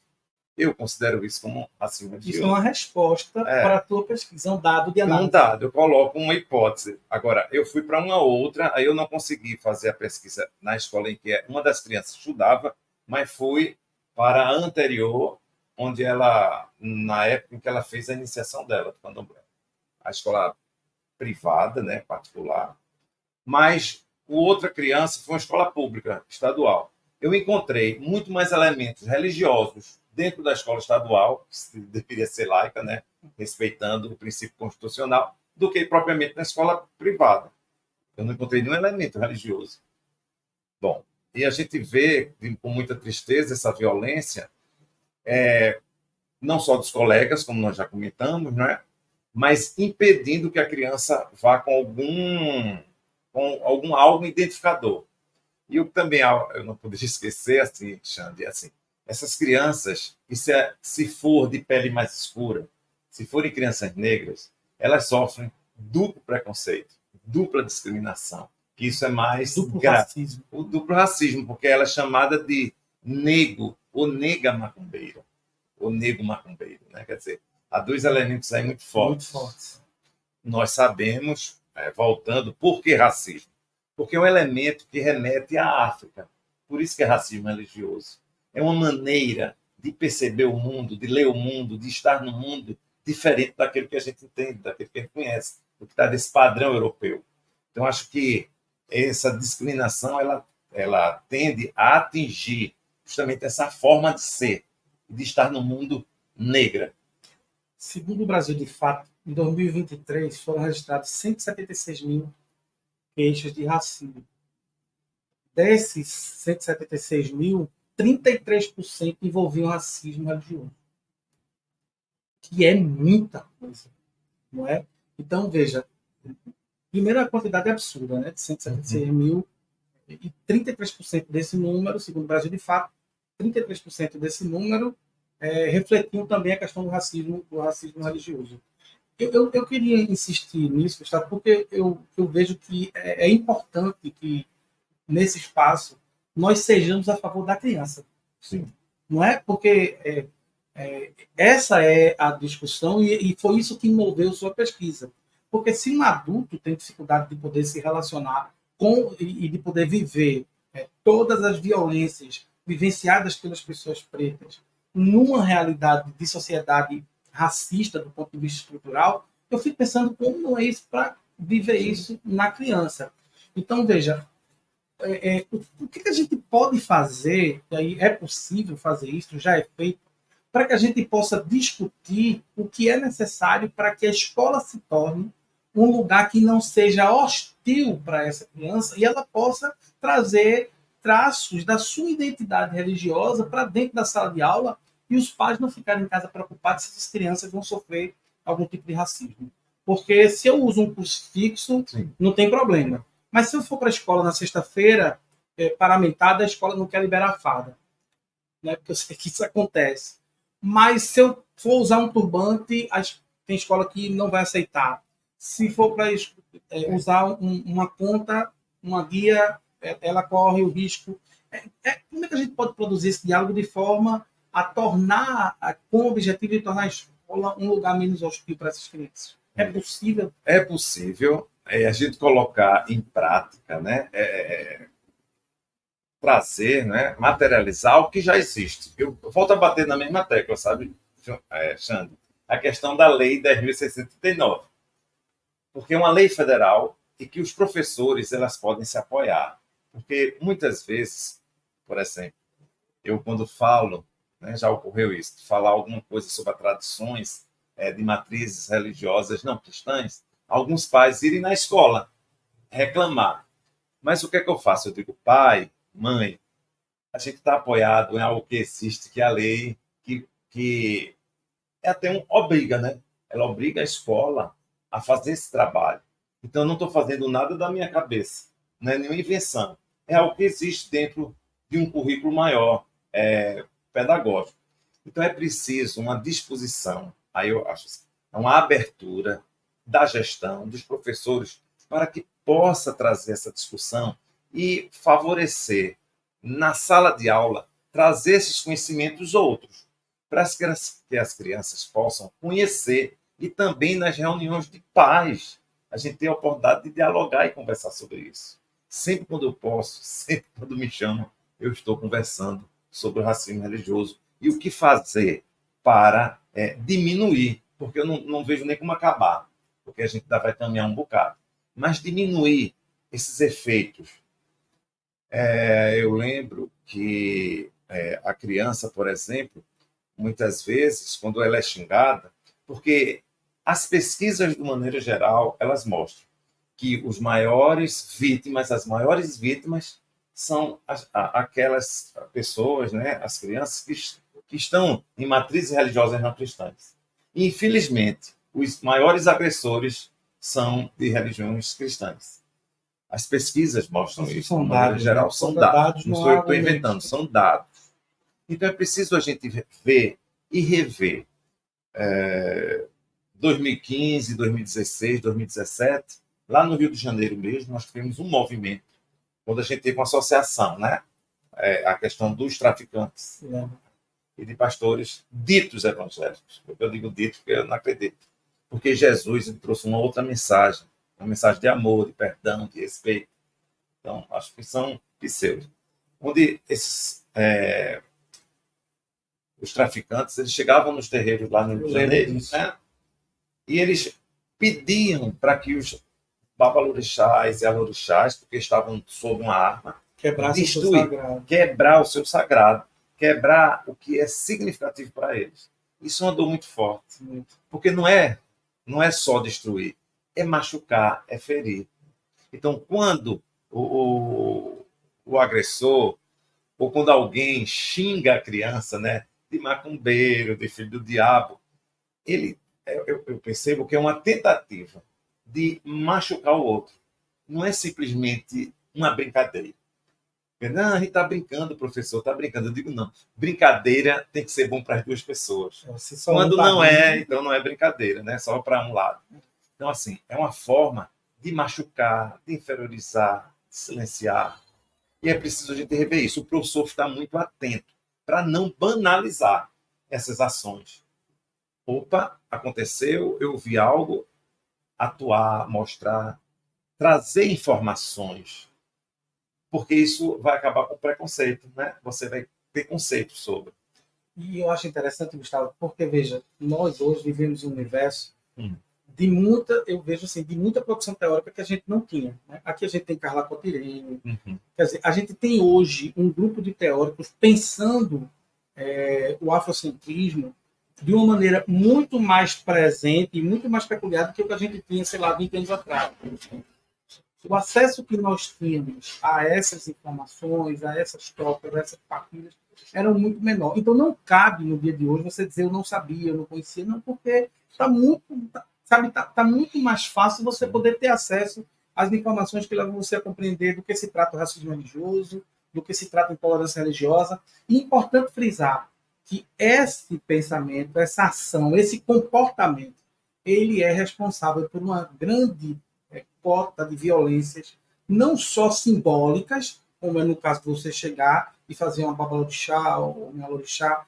Eu considero isso como racismo religioso. Isso é uma resposta para a tua pesquisa, um dado de análise. Um dado, eu coloco uma hipótese. Agora, eu fui para uma outra, aí eu não consegui fazer a pesquisa na escola em que uma das crianças estudava, mas fui para a anterior, onde ela, na época em que ela fez a iniciação dela, do Candomblé. A escola privada, né, particular. Mas outra criança foi uma escola pública, estadual. Eu encontrei muito mais elementos religiosos dentro da escola estadual, que deveria ser laica, né, respeitando o princípio constitucional, do que propriamente na escola privada. Eu não encontrei nenhum elemento religioso. Bom, e a gente vê com muita tristeza essa violência, não só dos colegas, como nós já comentamos, né, mas impedindo que a criança vá com algum algo identificador. E eu também, eu não poderia esquecer, assim, Xande, assim, essas crianças, se for de pele mais escura, se forem crianças negras, elas sofrem duplo preconceito, dupla discriminação. Que isso é mais racismo. O duplo racismo, porque ela é chamada de nego ou nega macumbeira, ou nego macumbeiro, né? Quer dizer, há dois elementos aí muito fortes. Muito fortes. Nós sabemos, voltando, por que racismo? Porque é um elemento que remete à África. Por isso que é racismo religioso. É uma maneira de perceber o mundo, de ler o mundo, de estar no mundo diferente daquele que a gente entende, daquele que a gente conhece, do que está desse padrão europeu. Então, acho que essa discriminação ela tende a atingir justamente essa forma de ser, de estar no mundo negra. Segundo o Brasil de Fato, em 2023 foram registrados 176 mil queixas de racismo. Desses 176 mil, 33% envolviam racismo religioso. Que é muita coisa, não é? Então, veja, primeiro a quantidade é absurda, né? De 176 mil, e 33% desse número, segundo o Brasil de Fato, 33% desse número refletiam também a questão do racismo religioso. Eu queria insistir nisso, Gustavo, porque eu vejo que é importante que, nesse espaço, nós sejamos a favor da criança. Sim. Não é? Porque essa é a discussão e foi isso que moveu sua pesquisa. Porque se um adulto tem dificuldade de poder se relacionar e de poder viver todas as violências vivenciadas pelas pessoas pretas numa realidade de sociedade racista do ponto de vista estrutural, eu fico pensando como não é isso para viver isso na criança. Então, veja, o que a gente pode fazer, e aí é possível fazer isso, já é feito, para que a gente possa discutir o que é necessário para que a escola se torne um lugar que não seja hostil para essa criança e ela possa trazer traços da sua identidade religiosa para dentro da sala de aula e os pais não ficarem em casa preocupados se as crianças vão sofrer algum tipo de racismo. Porque se eu uso um curso fixo, Sim. não tem problema. Mas se eu for para a escola na sexta-feira, paramentada, a escola não quer liberar a farda. Né? Porque eu sei que isso acontece. Mas se eu for usar um turbante, tem escola que não vai aceitar. Se for para usar uma conta, uma guia, ela corre o risco. Como é que a gente pode produzir esse diálogo de forma a tornar, com o objetivo de tornar a escola um lugar menos hostil para essas crianças? É possível? É possível a gente colocar em prática, né? Trazer, né? Materializar o que já existe. Eu volto a bater na mesma tecla, sabe, Xande? A questão da Lei 10.639. Porque é uma lei federal e que os professores elas podem se apoiar. Porque muitas vezes, por exemplo, eu quando falo, né, já ocorreu isso, de falar alguma coisa sobre as tradições de matrizes religiosas não cristãs, alguns pais irem na escola reclamar. Mas o que é que eu faço? Eu digo, pai, mãe, a gente está apoiado em algo que existe, que é a lei, que é até obriga, né? Ela obriga a escola a fazer esse trabalho. Então, eu não estou fazendo nada da minha cabeça, não é nenhuma invenção. É algo que existe dentro de um currículo maior, pedagógico. Então, é preciso uma disposição, aí eu acho assim, uma abertura da gestão, dos professores, para que possa trazer essa discussão e favorecer, na sala de aula, trazer esses conhecimentos outros, para que as crianças possam conhecer e também nas reuniões de pais. A gente tem a oportunidade de dialogar e conversar sobre isso. Sempre quando eu posso, sempre quando me chamam, eu estou conversando sobre o racismo religioso e o que fazer para diminuir, porque eu não vejo nem como acabar, porque a gente ainda vai caminhar um bocado, mas diminuir esses efeitos. Eu lembro que a criança, por exemplo, muitas vezes, quando ela é xingada, porque as pesquisas, de maneira geral, elas mostram que as maiores vítimas são aquelas pessoas, né, as crianças que estão em matrizes religiosas não cristãs. E, infelizmente, os maiores agressores são de religiões cristãs. As pesquisas mostram isso, de maneira geral, né? São dados. Não sou eu que estou inventando, são dados. Então é preciso a gente ver e rever 2015, 2016, 2017, lá no Rio de Janeiro mesmo, nós tivemos um movimento, quando a gente teve uma associação, né? A questão dos traficantes e de pastores ditos evangélicos. Eu digo ditos porque eu não acredito. Porque Jesus trouxe uma outra mensagem, uma mensagem de amor, de perdão, de respeito. Então, acho que são pseudos. Onde os traficantes, eles chegavam nos terreiros lá no Rio de Janeiro, né? E eles pediam para que os babalorixás e alorixás, porque estavam sob uma arma, quebrar o seu sagrado, quebrar o que é significativo para eles. Isso andou muito forte, porque não é só destruir, é machucar, é ferir. Então, quando o agressor, ou quando alguém xinga a criança, né, de macumbeiro, de filho do diabo, eu percebo que é uma tentativa de machucar o outro. Não é simplesmente uma brincadeira. Não, a gente está brincando, professor, está brincando. Eu digo, não. Brincadeira tem que ser bom para as duas pessoas. Quando não é, então não é brincadeira, né? Só para um lado. Então, assim, é uma forma de machucar, de inferiorizar, de silenciar. E é preciso a gente rever isso. O professor está muito atento para não banalizar essas ações. Opa, aconteceu, eu vi algo, atuar, mostrar, trazer informações, porque isso vai acabar com o preconceito, né? Você vai ter conceito sobre. E eu acho interessante, Gustavo, porque, veja, nós hoje vivemos um universo Hum. de muita, eu vejo assim, de muita produção teórica que a gente não tinha. Né? Aqui a gente tem Carla Cotirene, Uhum. quer dizer, a gente tem hoje um grupo de teóricos pensando o afrocentrismo de uma maneira muito mais presente e muito mais peculiar do que o que a gente tinha, sei lá, 20 anos atrás. O acesso que nós tínhamos a essas informações, a essas trocas, a essas partilhas, era muito menor. Então, não cabe no dia de hoje você dizer eu não sabia, eu não conhecia, não, porque está muito, sabe, tá muito mais fácil você poder ter acesso às informações que levam você a compreender do que se trata o racismo religioso, do que se trata a intolerância religiosa. E é importante frisar que esse pensamento, essa ação, esse comportamento, ele é responsável por uma grande cota de violências, não só simbólicas, como é no caso de você chegar e fazer uma babalorixá ou um alorixá,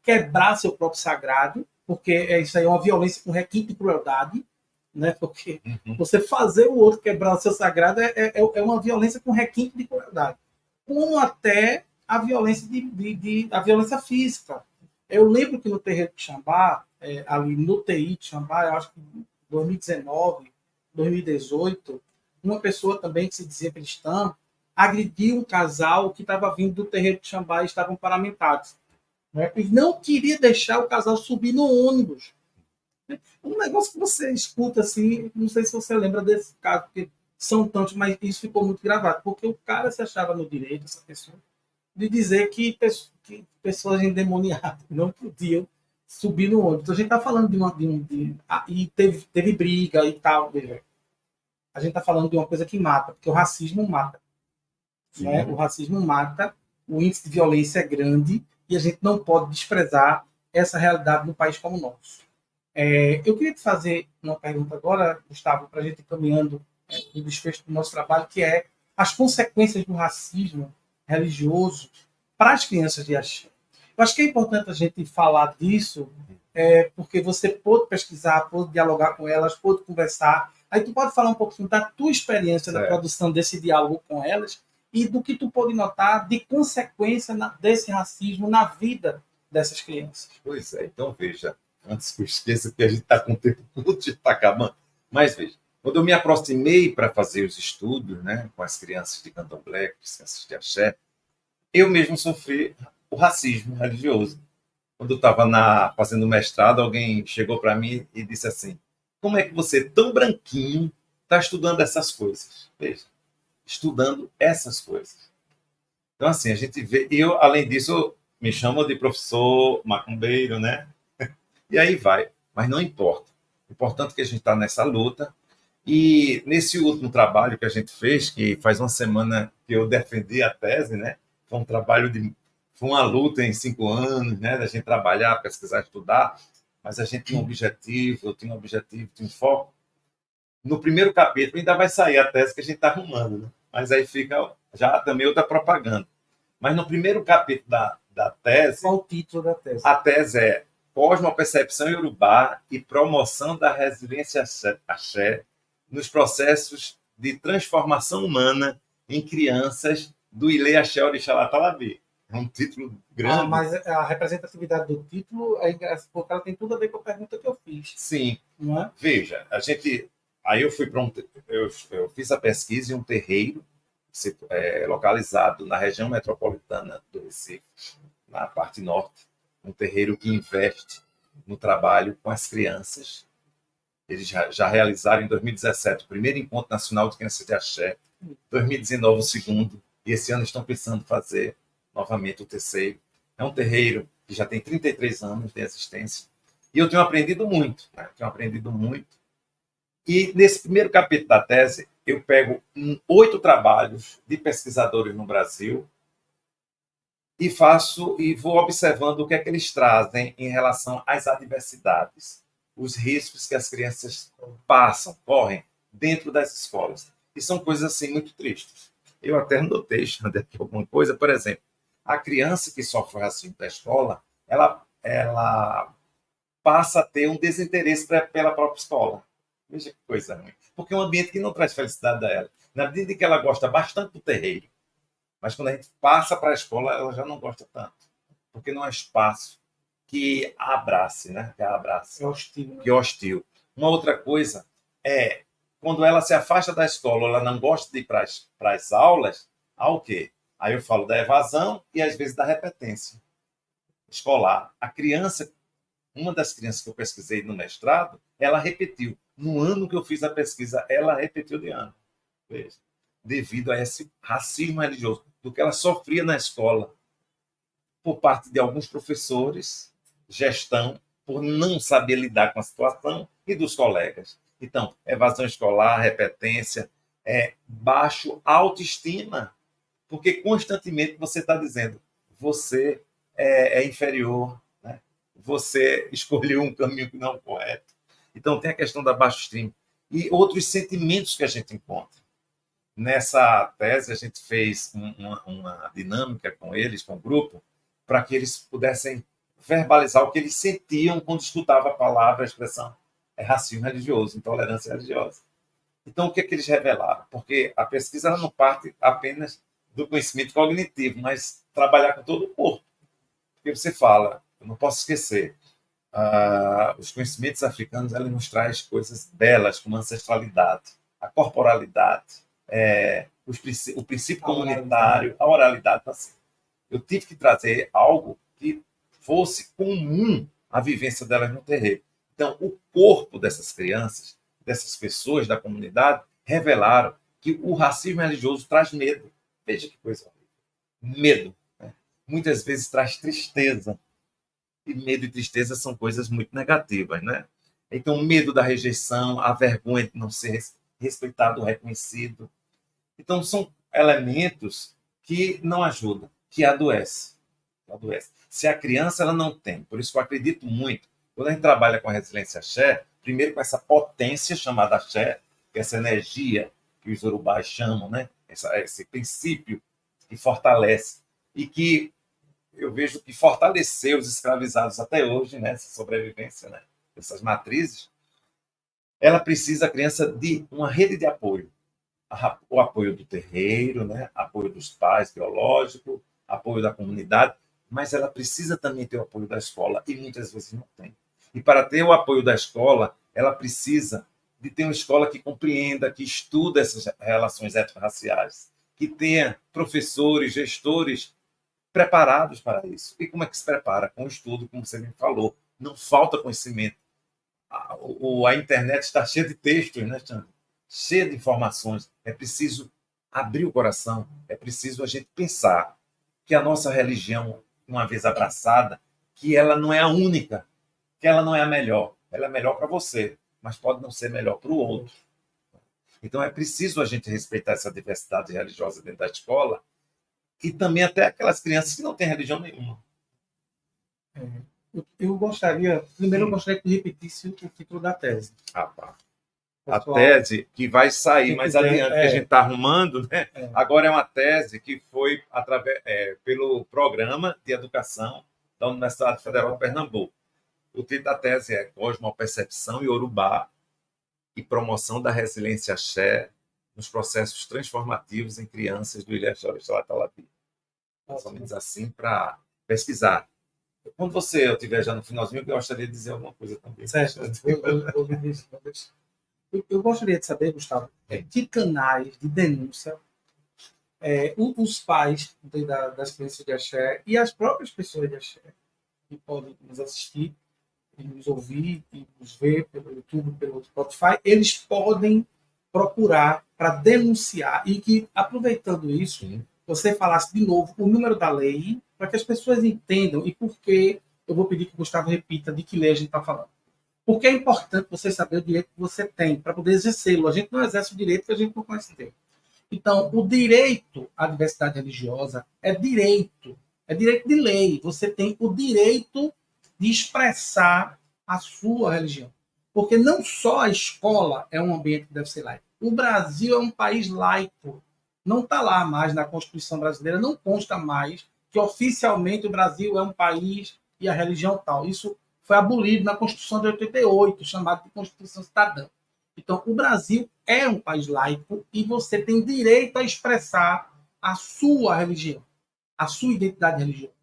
quebrar seu próprio sagrado, porque isso aí é uma violência com requinte de crueldade, né? Porque você fazer o outro quebrar o seu sagrado é uma violência com requinte de crueldade, como até a violência a violência física. Eu lembro que no terreiro de Xambá, ali no TI de Xambá, eu acho que em 2019, 2018, uma pessoa também que se dizia cristã agrediu um casal que estava vindo do terreiro de Xambá e estavam paramentados. Né? E não queria deixar o casal subir no ônibus. Um negócio que você escuta assim, não sei se você lembra desse caso, porque são tantos, mas isso ficou muito gravado, porque o cara se achava no direito, essa pessoa, de dizer que pessoas endemoniadas não podiam subir no ônibus. Então, a gente está falando e teve briga e tal. Veja, a gente está falando de uma coisa que mata, porque o racismo mata. Né? O racismo mata, o índice de violência é grande e a gente não pode desprezar essa realidade num país como o nosso. Eu queria te fazer uma pergunta agora, Gustavo, para a gente ir caminhando no desfecho do nosso trabalho, que é as consequências do racismo religioso para as crianças de axé. Eu acho que é importante a gente falar disso, porque você pôde pesquisar, pôde dialogar com elas, pôde conversar. Aí tu pode falar um pouquinho da tua experiência na produção desse diálogo com elas e do que tu pôde notar de consequência desse racismo na vida dessas crianças. Pois é, então veja, antes que eu esqueça que a gente está com o tempo todo está acabando, mas veja, quando eu me aproximei para fazer os estudos, né, com as crianças de candomblé, crianças de axé, eu mesmo sofri o racismo religioso. Quando eu estava fazendo mestrado, alguém chegou para mim e disse assim: como é que você, tão branquinho, está estudando essas coisas? Veja, estudando essas coisas. Então, assim, a gente vê. Eu, além disso, me chamam de professor macumbeiro, né? E aí vai. Mas não importa. O importante é que a gente está nessa luta. E nesse último trabalho que a gente fez, que faz uma semana que eu defendi a tese, né? Foi um trabalho de. Foi uma luta em 5 anos, né? Da gente trabalhar, pesquisar, estudar. Mas a gente tinha um objetivo, eu tinha um objetivo, tinha um foco. No primeiro capítulo ainda vai sair a tese que a gente está arrumando, né? Mas aí fica já também outra propaganda. Mas no primeiro capítulo da tese. Qual o título da tese? A tese é Cosmopercepção Iorubá e Promoção da Resiliência Axé nos processos de transformação humana em crianças do Ilê Axé Orixalá Talabi. É um título grande. Mas a representatividade do título é engraçado, porque ela tem tudo a ver com a pergunta que eu fiz. Sim. Não é? Veja, a gente. Aí eu fui para eu fiz a pesquisa em um terreiro localizado na região metropolitana do Recife, na parte norte, um terreiro que investe no trabalho com as crianças. Eles já realizaram em 2017 o primeiro Encontro Nacional de Crianças de Axé, 2019 o segundo, e esse ano estão pensando fazer novamente o terceiro. É um terreiro que já tem 33 anos de existência. E eu tenho aprendido muito, né? Tenho aprendido muito. E nesse primeiro capítulo da tese, eu pego 8 trabalhos de pesquisadores no Brasil e vou observando o que é que eles trazem em relação às adversidades, os riscos que as crianças correm dentro das escolas. E são coisas assim muito tristes. Eu até notei, Xander, aqui alguma coisa, por exemplo, a criança que sofre racismo da escola, ela passa a ter um desinteresse pela própria escola. Veja que coisa ruim. Porque é um ambiente que não traz felicidade a ela. Na medida em que ela gosta bastante do terreiro, mas quando a gente passa para a escola, ela já não gosta tanto, porque não há espaço que abrace, né? Que abrace, É hostil, né? que é hostil. Uma outra coisa é quando ela se afasta da escola, ela não gosta de ir para as aulas, há o quê? Aí eu falo da evasão e às vezes da repetência escolar. A criança, uma das crianças que eu pesquisei no mestrado, ela repetiu. No ano que eu fiz a pesquisa, ela repetiu de ano. Veja, devido a esse racismo religioso, do que ela sofria na escola, por parte de alguns professores, gestão, por não saber lidar com a situação, e dos colegas. Então, evasão escolar, repetência, baixo autoestima, porque constantemente você está dizendo, você é inferior, né? Você escolheu um caminho que não é correto. Então, tem a questão da baixa estima. E outros sentimentos que a gente encontra. Nessa tese, a gente fez uma dinâmica com eles, com o grupo, para que eles pudessem verbalizar o que eles sentiam quando escutavam a palavra, a expressão racismo religioso, intolerância religiosa. Então, o que é que eles revelaram? Porque a pesquisa ela não parte apenas do conhecimento cognitivo, mas trabalhar com todo o corpo. Porque você fala, eu não posso esquecer, os conhecimentos africanos eles nos trazem coisas belas, como a ancestralidade, a corporalidade, o princípio comunitário, a oralidade. Assim. Eu tive que trazer algo que fosse comum à vivência delas no terreiro. Então, o corpo dessas crianças, dessas pessoas da comunidade, revelaram que o racismo religioso traz medo. Veja que coisa horrível. Medo. Né? Muitas vezes traz tristeza. E medo e tristeza são coisas muito negativas, né? Então, medo da rejeição, a vergonha de não ser respeitado ou reconhecido. Então, são elementos que não ajudam, que adoecem. Adoece. Se a criança ela não tem, por isso que eu acredito muito, quando a gente trabalha com a resiliência axé, primeiro com essa potência chamada axé, que é essa energia que os urubás chamam, né? Esse princípio que fortalece e que eu vejo que fortaleceu os escravizados até hoje, né? Essa sobrevivência, né? Essas matrizes, ela precisa, a criança, de uma rede de apoio. O apoio do terreiro, né? Apoio dos pais biológicos, apoio da comunidade, mas ela precisa também ter o apoio da escola, e muitas vezes não tem. E para ter o apoio da escola, ela precisa de ter uma escola que compreenda, que estuda essas relações étnico-raciais, que tenha professores, gestores preparados para isso. E como é que se prepara? Com o estudo, como você me falou. Não falta conhecimento. A internet está cheia de textos, né, Xandro? Cheia de informações. É preciso abrir o coração, é preciso a gente pensar que a nossa religião, uma vez abraçada, que ela não é a única, que ela não é a melhor. Ela é melhor para você, mas pode não ser melhor para o outro. Então é preciso a gente respeitar essa diversidade religiosa dentro da escola e também até aquelas crianças que não têm religião nenhuma. Eu gostaria, primeiro eu gostaria que repetisse o título da tese. Pá. A Pessoal, tese que vai sair mais quiser, adiante, que a gente está arrumando, né? Agora é uma tese que foi pelo Programa de Educação da Universidade Federal de Pernambuco. O título da tese é Cosmopercepção e Urubá e Promoção da Resiliência Axé nos Processos Transformativos em Crianças do Ilha Talabi. Mais ou menos assim, para pesquisar. Quando eu estiver já no finalzinho, eu gostaria de dizer alguma coisa também. Certo. Eu gostaria de saber, Gustavo, que canais de denúncia os pais das crianças de axé e as próprias pessoas de axé que podem nos assistir, e nos ouvir e nos ver pelo YouTube, pelo Spotify, eles podem procurar para denunciar e que, aproveitando isso, você falasse de novo o número da lei para que as pessoas entendam e por que eu vou pedir que o Gustavo repita de que lei a gente está falando. Porque é importante você saber o direito que você tem para poder exercê-lo. A gente não exerce o direito que a gente não conhece ter. Então, o direito à diversidade religiosa é direito de lei. Você tem o direito de expressar a sua religião. Porque não só a escola é um ambiente que deve ser laico. O Brasil é um país laico. Não está lá mais na Constituição brasileira, não consta mais que oficialmente o Brasil é um país e a religião tal. Isso foi abolido na Constituição de 88, chamado de Constituição Cidadã. Então, o Brasil é um país laico e você tem direito a expressar a sua religião, a sua identidade religiosa.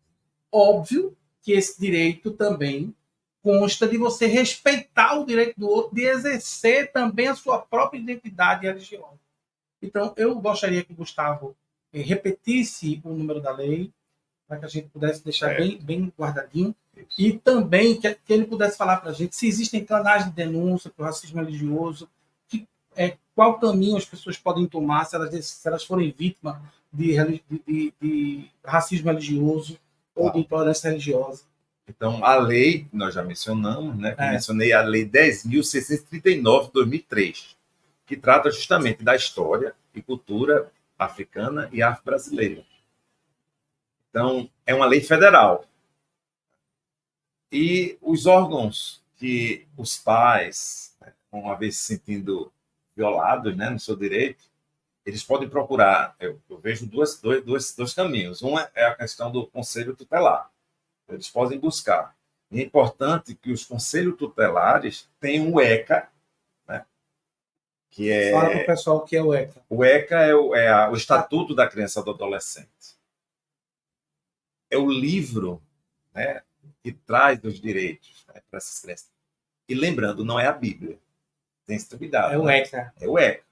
Óbvio que esse direito também consta de você respeitar o direito do outro, de exercer também a sua própria identidade religiosa. Então, eu gostaria que o Gustavo repetisse o número da lei, para que a gente pudesse deixar bem guardadinho, e também que ele pudesse falar para a gente se existem canais de denúncia para o racismo religioso, qual caminho as pessoas podem tomar se elas forem vítimas de racismo religioso ou de intolerância religiosa. Então, a lei, nós já mencionamos, né? Eu mencionei a Lei 10.639 de 2003, que trata justamente da história e cultura africana e afro-brasileira. Então, é uma lei federal. E os órgãos que os pais, uma vez se sentindo violados, né, no seu direito, eles podem procurar, eu vejo dois caminhos. Um é a questão do conselho tutelar. Eles podem buscar. E é importante que os conselhos tutelares tenham o ECA, né, que é... Fala para o pessoal o que é o ECA. O ECA é o Estatuto da Criança e do Adolescente. É o livro, né, que traz os direitos, né, para essas crianças. E lembrando, não é a Bíblia. Tem esse cuidado. É o ECA. É o ECA.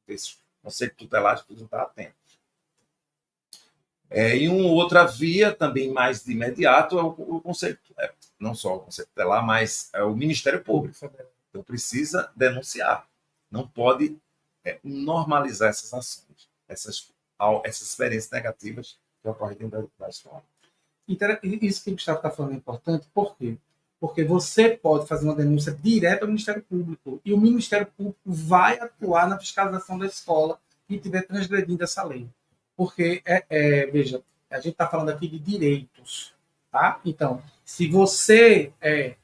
Esse conselho tutelar precisa estar atento. E uma outra via, também mais de imediato, é o conselho, não só o conselho tutelar, mas é o Ministério Público. Então, precisa denunciar. Não pode normalizar essas ações, essas experiências negativas que ocorrem dentro da escola. Isso que o Gustavo está falando é importante, por quê? Porque você pode fazer uma denúncia direta ao Ministério Público e o Ministério Público vai atuar na fiscalização da escola que estiver transgredindo essa lei. Porque, veja, a gente está falando aqui de direitos, tá? Então, se você é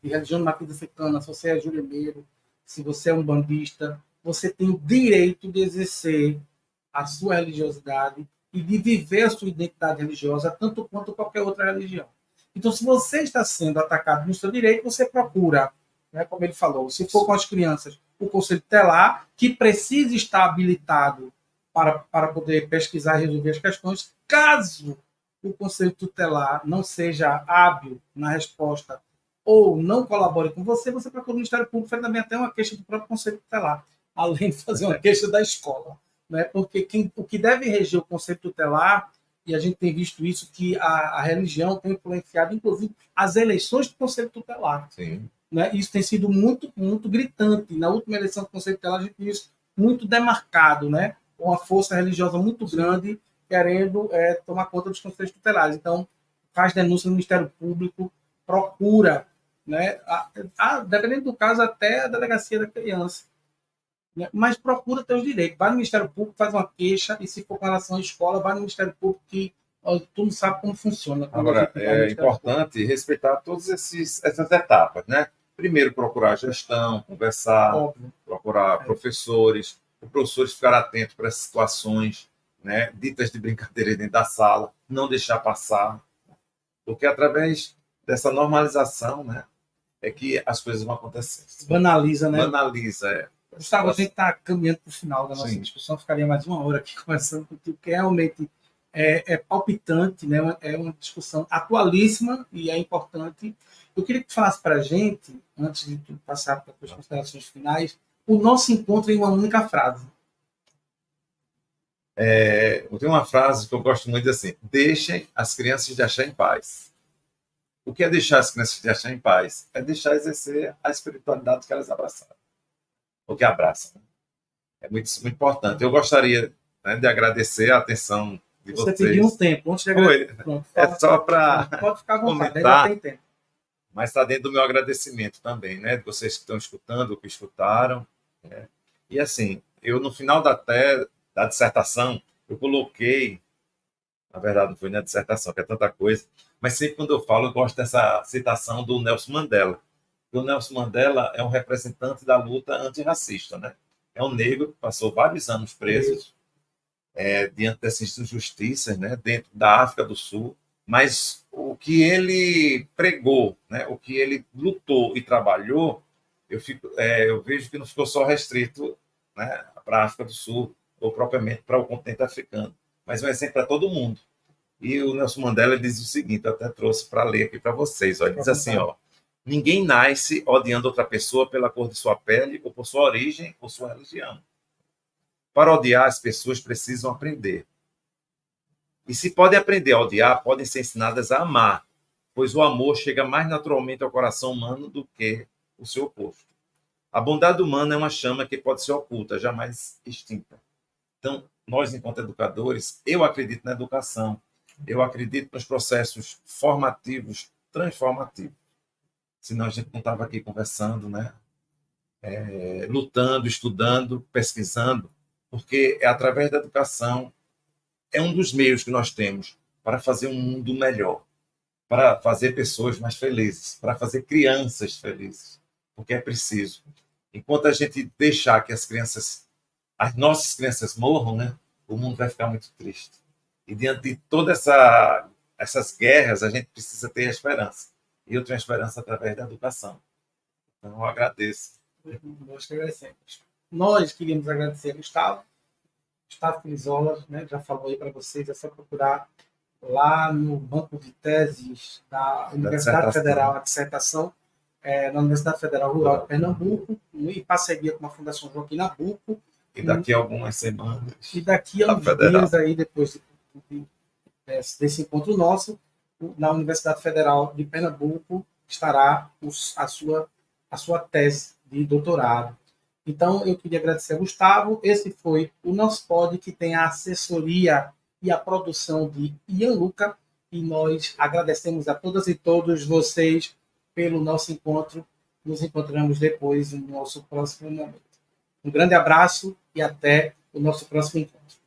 de religião matriz africana, se você é juremeiro, se você é um bandista, você tem o direito de exercer a sua religiosidade e de viver a sua identidade religiosa tanto quanto qualquer outra religião. Então, se você está sendo atacado no seu direito, você procura, né, como ele falou, se for com as crianças, o conselho tutelar, que precisa estar habilitado para poder pesquisar e resolver as questões. Caso o conselho tutelar não seja hábil na resposta ou não colabore com você, você procura o Ministério Público, faz também até uma queixa do próprio conselho tutelar, além de fazer uma queixa da escola. Né? Porque o que deve reger o conselho tutelar, e a gente tem visto isso, que a religião tem influenciado, inclusive, as eleições do conselho tutelar. Sim. Né? Isso tem sido muito, muito gritante. Na última eleição do conselho tutelar, a gente viu isso muito demarcado, né? Uma força religiosa muito grande querendo tomar conta dos conselhos tutelares. Então, faz denúncia no Ministério Público, procura, né? Dependendo do caso, até a delegacia da criança. Né? Mas procura ter os direitos. Vai no Ministério Público, faz uma queixa, e se for com relação à escola, vai no Ministério Público, que tu não sabe como funciona. Agora, é importante respeitar todas essas etapas, né? Primeiro, procurar gestão, conversar, procurar professores ficar atentos para essas situações, né, ditas de brincadeira dentro da sala, não deixar passar, porque através dessa normalização, né, é que as coisas vão acontecer. Banaliza, né? Banaliza, Gustavo, a gente está caminhando para o final da nossa discussão, ficaria mais uma hora aqui conversando contigo, porque realmente é palpitante, né? É uma discussão atualíssima e é importante. Eu queria que tu falasse para a gente, antes de tu passar para as considerações finais, o nosso encontro em uma única frase. Eu tenho uma frase que eu gosto muito assim: deixem as crianças de axé em paz. O que é deixar as crianças de axé em paz? É deixar exercer a espiritualidade que elas abraçaram, ou que abraçam. É muito, muito importante. Eu gostaria, né, de agradecer a atenção de vocês. Você pediu um tempo, antes de agradecer. Pronto, só para pode ficar à vontade, comentar, ainda tem tempo. Mas está dentro do meu agradecimento também, né? De vocês que estão escutando, que escutaram. Né? E assim, eu no final da dissertação, eu coloquei, na verdade não foi na dissertação, que é tanta coisa, mas sempre quando eu falo, eu gosto dessa citação do Nelson Mandela. O Nelson Mandela é um representante da luta antirracista, né? É um negro que passou vários anos preso diante dessas injustiças, né? Dentro da África do Sul, mas o que ele pregou, né? O que ele lutou e trabalhou, eu vejo que não ficou só restrito, né, para a África do Sul ou propriamente para o continente africano, mas um exemplo para todo mundo. E o Nelson Mandela diz o seguinte, eu até trouxe para ler aqui para vocês. Ó, ele diz assim, ó, ninguém nasce odiando outra pessoa pela cor de sua pele, ou por sua origem, ou sua religião. Para odiar, as pessoas precisam aprender. E se podem aprender a odiar, podem ser ensinadas a amar, pois o amor chega mais naturalmente ao coração humano do que o seu oposto. A bondade humana é uma chama que pode ser oculta, jamais extinta. Então, nós, enquanto educadores, eu acredito na educação, eu acredito nos processos formativos, transformativos. Senão a gente não estava aqui conversando, né? Lutando, estudando, pesquisando, porque é através da educação, é um dos meios que nós temos para fazer um mundo melhor, para fazer pessoas mais felizes, para fazer crianças felizes, porque é preciso. Enquanto a gente deixar que as nossas crianças morram, né, o mundo vai ficar muito triste. E diante de todas essas guerras, a gente precisa ter esperança. E eu tenho esperança através da educação. Então, eu agradeço. Nós que agradecemos. Nós queríamos agradecer ao Gustavo Camisola, né, já falou aí para vocês, é só procurar lá no banco de teses da Universidade Federal, a dissertação, na Universidade Federal Rural de Pernambuco, em parceria com a Fundação Joaquim Nabuco. E daqui a algumas semanas. E daqui a uns dias aí, depois desse encontro nosso, na Universidade Federal de Pernambuco, estará a sua tese de doutorado. Então, eu queria agradecer a Gustavo. Esse foi o nosso pod, que tem a assessoria e a produção de Ian Luca. E nós agradecemos a todas e todos vocês pelo nosso encontro. Nos encontramos depois no nosso próximo momento. Um grande abraço e até o nosso próximo encontro.